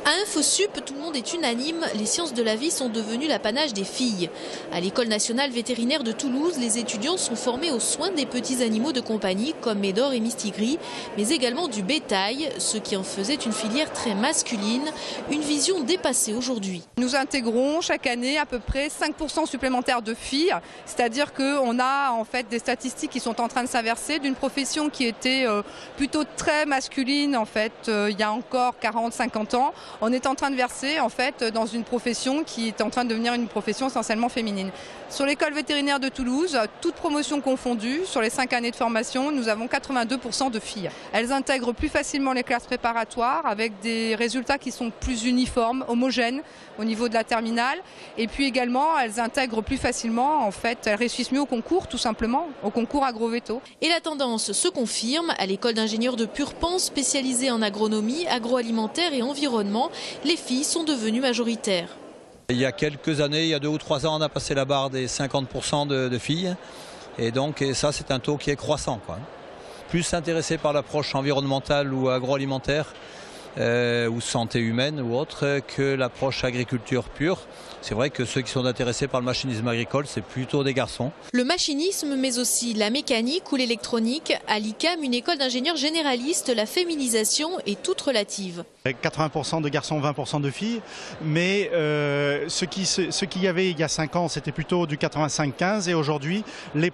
À InfoSup, tout le monde est unanime, les sciences de la vie sont devenues l'apanage des filles. À l'École nationale vétérinaire de Toulouse, les étudiants sont formés aux soins des petits animaux de compagnie comme Médor et Mistigris, mais également du bétail, ce qui en faisait une filière très masculine, une vision dépassée aujourd'hui. Nous intégrons chaque année à peu près 5% supplémentaires de filles, c'est-à-dire qu'on a en fait des statistiques qui sont en train de s'inverser d'une profession qui était plutôt très masculine en fait il y a encore 40-50 ans. On est en train de verser en fait dans une profession qui est en train de devenir une profession essentiellement féminine. Sur l'école vétérinaire de Toulouse, toutes promotions confondues, sur les 5 années de formation, nous avons 82% de filles. Elles intègrent plus facilement les classes préparatoires avec des résultats qui sont plus uniformes, homogènes au niveau de la terminale. Et puis également, elles intègrent plus facilement, en fait, elles réussissent mieux au concours, tout simplement, au concours agrovéto. Et la tendance se confirme. À l'école d'ingénieurs de Purpan, spécialisée en agronomie, agroalimentaire et environnement, les filles sont devenues majoritaires. Il y a quelques années, il y a 2 ou 3 ans, on a passé la barre des 50% de filles. Et donc ça, c'est un taux qui est croissant, quoi. Plus intéressés par l'approche environnementale ou agroalimentaire, ou santé humaine ou autre, que l'approche agriculture pure. C'est vrai que ceux qui sont intéressés par le machinisme agricole, c'est plutôt des garçons. Le machinisme, mais aussi la mécanique ou l'électronique. À l'ICAM, une école d'ingénieurs généralistes, la féminisation est toute relative. 80% de garçons, 20% de filles, mais ce qu'il y avait il y a 5 ans, c'était plutôt du 85-15, et aujourd'hui, les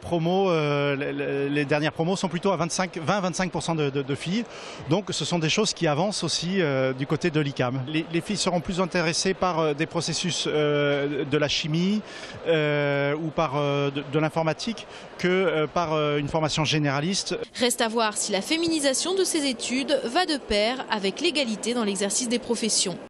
les dernières promos sont plutôt à 20-25% de filles. Donc ce sont des choses qui avancent aussi du côté de l'ICAM. Les filles seront plus intéressées par des processus de la chimie ou par de l'informatique que par une formation généraliste. Reste à voir si la féminisation de ces études va de pair avec l'égalité dans l'exercice des professions.